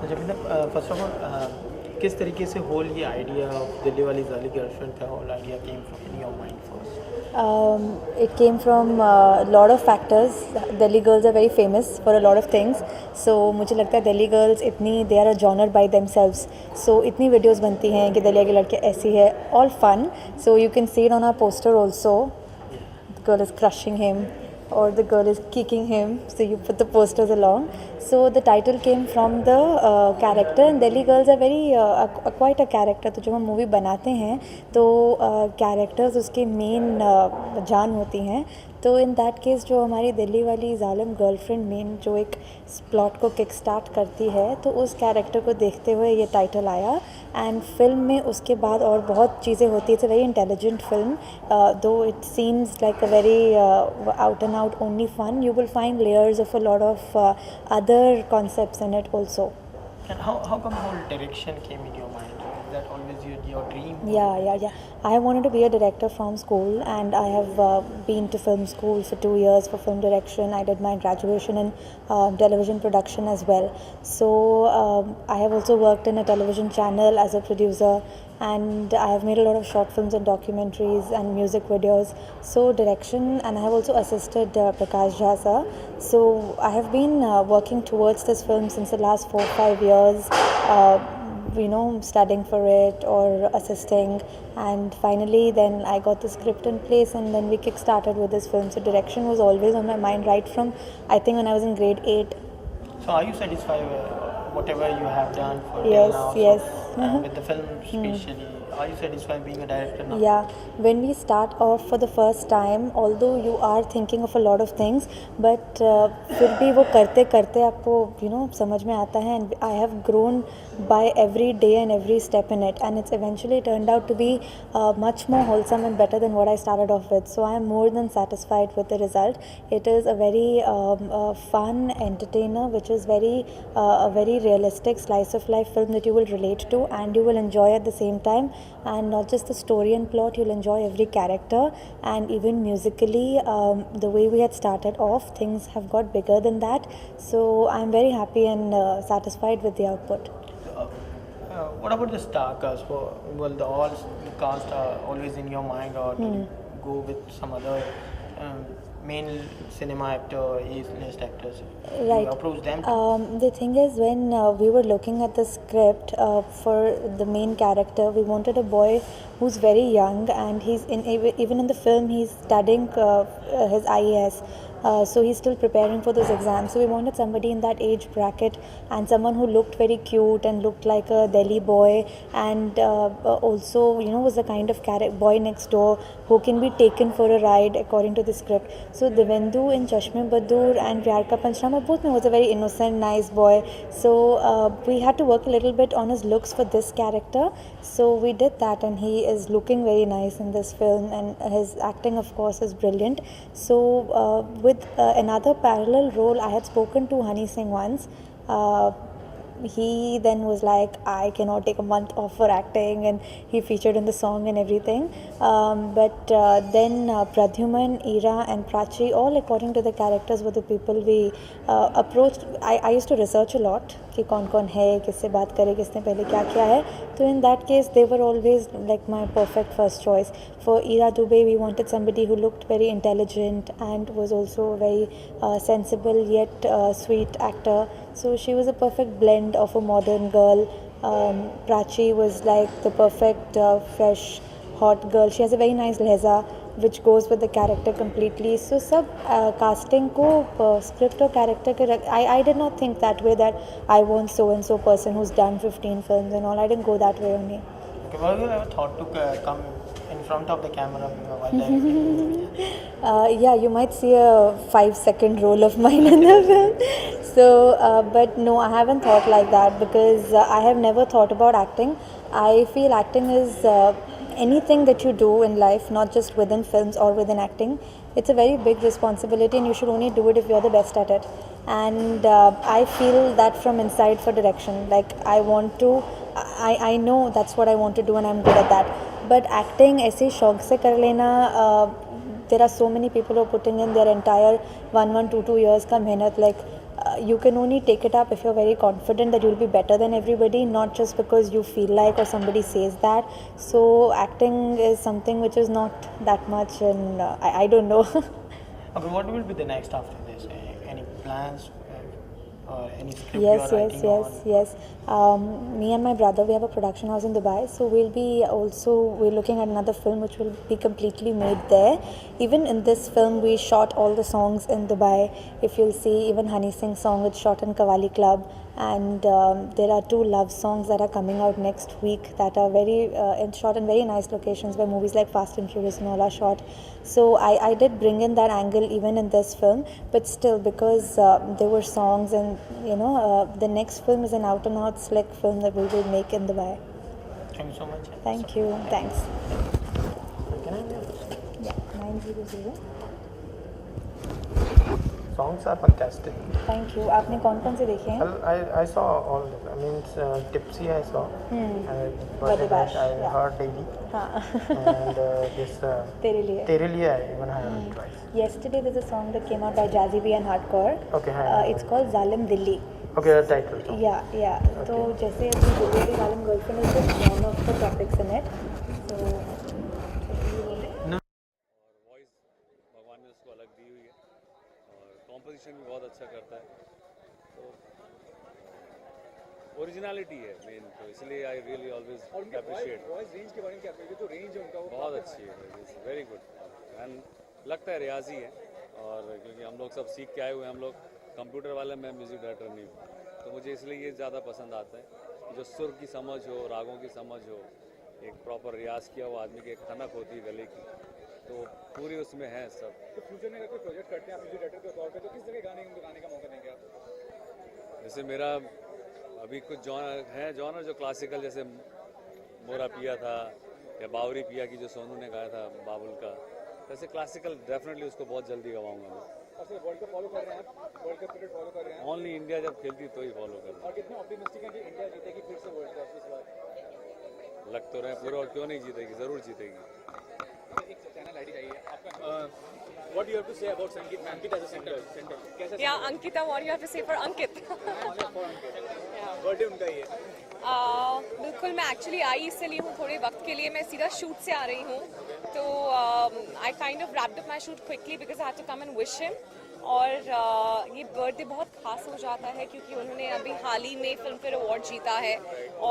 अच्छा मतलब first of all किस तरीके से होल ये आइडिया ऑफ दिल्ली वाली जाली गर्लफ्रेंड का whole idea came from in your mind first? It came from a lot of factors. Delhi girls are very famous for a lot of things. So मुझे लगता है दिल्ली गर्ल्स इतनी they are a genre by themselves. So इतनी videos बनती हैं कि दिल्ली की लड़की ऐसी है. All fun. So you can see it on our poster also. The girl is crushing him or the girl is kicking him, so you put the posters along. So the title came from the character, and Delhi girls are very quite a character. तो जब हम movie बनाते हैं तो characters उसके main जान होती हैं. तो इन दैट केस जो हमारी दिल्ली वाली जालिम गर्लफ्रेंड मेन जो एक प्लॉट को किक स्टार्ट करती है, तो उस कैरेक्टर को देखते हुए ये टाइटल आया. एंड फिल्म में उसके बाद और बहुत चीज़ें होती है. It's a very intelligent film, though it seems like a very out and out only fun. You will find layers of a lot of other concepts in it also. And how come whole direction came in your mind? Is that always your dream? Yeah. I wanted to be a director from school, and I have been to film school for 2 years for film direction. I did my graduation in television production as well. So I have also worked in a television channel as a producer, and I have made a lot of short films and documentaries and music videos. So direction, and I have also assisted Prakash Jha sir. So I have been working towards this film since the last 4-5 years. Studying for it or assisting, and finally then I got the script in place, and then we kick-started with this film. So direction was always on my mind right from, I think, when I was in grade 8. So are you satisfied with whatever you have done for till Yes, now? yes. With the film especially, are you satisfied being a director now? Yeah, when we start off for the first time, although you are thinking of a lot of things, but फिर भी वो करते करते आपको समझ में आता है. And I have grown by every day and every step in it, and it's eventually turned out to be much more wholesome and better than what I started off with. So I am more than satisfied with the result. It is a very fun entertainer, which is a very realistic slice of life film that you will relate to and you will enjoy at the same time. And not just the story and plot, you'll enjoy every character, and even musically, the way we had started off, things have got bigger than that. So I'm very happy and satisfied with the output. What about the star cast? Well, the cast are always in your mind, or do you go with some other main cinema actor, A-list actors? Right. You approach them? The thing is, when we were looking at the script for the main character, we wanted a boy who's very young, and even in the film he's studying his IAS. So he's still preparing for those exams. So we wanted somebody in that age bracket, and someone who looked very cute and looked like a Delhi boy, and also was the kind of boy next door who can be taken for a ride according to the script. So Devendu in Chashme Badur and Pyar Ka Panchnama, both was a very innocent, nice boy. So we had to work a little bit on his looks for this character. So we did that, and he is looking very nice in this film, and his acting, of course, is brilliant. So with another parallel role, I had spoken to Honey Singh once. He then was like, I cannot take a month off for acting, and he featured in the song and everything. But then Pradyuman, Ira and Prachi, all according to the characters, were the people we approached. I used to research a lot कि कौन कौन है, किससे बात करे, किसने पहले क्या किया है. तो in that case they were always like my perfect first choice. For Ira Dubey, we wanted somebody who looked very intelligent and was also a very sensible yet sweet actor. So she was a perfect blend of a modern girl. Prachi was like the perfect fresh hot girl. She has a very nice lehza which goes with the character completely. So सब casting को script और character के I did not think that way, that I want so and so person who's done 15 films and all. I didn't go that way only. Okay, have you ever thought to come in front of the camera while directing? Yeah, you might see a 5-second role of mine in the film. So, but no, I haven't thought like that, because I have never thought about acting. I feel acting is anything that you do in life, not just within films or within acting. It's a very big responsibility, and you should only do it if you're the best at it. And I feel that from inside for direction. Like I know that's what I want to do, and I'm good at that. But acting ऐसे शौक से कर लेना, there are so many people who are putting in their entire 1-2 years का मेहनत. Like you can only take it up if you're very confident that you'll be better than everybody, not just because you feel like or somebody says that. So acting is something which is not that much, and I don't know. Okay, what will be the next after this? Any plans or any script Yes, you are yes, writing yes, on? yes. Me and my brother, we have a production house in Dubai, so we're looking at another film which will be completely made there. Even in this film, we shot all the songs in Dubai. If you'll see, even Honey Singh's song is shot in Qawwali Club, and there are 2 love songs that are coming out next week that are shot in very nice locations where movies like Fast and Furious and all are shot. So I did bring in that angle even in this film, but still, because there were songs, and the next film is an out and out slick film that we will make in Dubai. Thank you so much. Thank you. Thanks. Can I have your Yeah, 900. songs are fantastic. Thank you. आपने कौन से देखे हैं? Well, I saw all of them. I mean, Tipsy I saw. Birthday Bash, I yeah. heard daily. हाँ. And this तेरे लिए. Tere Liye I even heard twice. Yesterday there's a song that came out by Jazzy B and Hardcore. Okay, hi. It's called Zalim Dilli. Okay, the title song. Yeah. तो जैसे अपनी दिल्ली की जालिम girlfriend is just one of the topics in it. So और voice भगवान ने उसको अलग दी हुई है और कॉम्पोजिशन भी बहुत अच्छा करता है, तो ओरिजिनलिटी है मेन, तो इसलिए I really always appreciate. Voice range के बारे में क्या कहेंगे? जो रेंज है उनका वो बहुत अच्छी है, वेरी गुड, एंड लगता है रियाजी है, और क्योंकि हम लोग सब सीख के आए हुए हैं, हम लोग कंप्यूटर वाले, मैं म्यूज़िक डायरेक्टर नहीं हूँ, तो मुझे इसलिए ये ज़्यादा पसंद आता है कि जो सुर की समझ हो, रागों की समझ हो, एक प्रॉपर रियाज किया हुआ आदमी की एक खनक होती है गले की, तो पूरी उसमें है सब। तो फ्यूचर में अगर कोई प्रोजेक्ट करते हैं आप म्यूजिक डायरेक्टर के तौर पे, तो किस जगह गाने का मौका देंगे आप? जैसे मेरा अभी कुछ जॉनर जो क्लासिकल, जैसे मोरा पिया था या बावरी पिया की जो सोनू ने गाया था बाबुल का, वैसे क्लासिकल डेफिनेटली उसको बहुत जल्दी गवाऊंगा मैं। और फिर वर्ल्ड कप फॉलो कर रहे हैं आप? वर्ल्ड कप क्रिकेट फॉलो कर रहे हैं? ओनली इंडिया जब खेलती तो ही फॉलो कर रहा और कितने ऑप्टिमिस्टिक हैं कि इंडिया जीतेगी फिर से वर्ल्ड कप इस बार? हूँ। लग तो रहे पूरे, और क्यों नहीं जीतेगी, ज़रूर जीतेगी। एक चैनल आईडी चाहिए आपका। What do you have to say about संगीत में अंकित एज अ सेंटर कैसा? Yeah, Ankita, what do you have to say for Ankit? Birthday उनका ही है। बिल्कुल, मैं एक्चुअली आई इसलिए हूँ थोड़े वक्त के लिए, मैं सीधा शूट से आ रही हूँ, तो I kind of wrapped up my shoot quickly because I had to come and wish him. और ये बर्थडे बहुत खास हो जाता है क्योंकि उन्होंने अभी हाल ही में फिल्म फेयर अवार्ड जीता है, और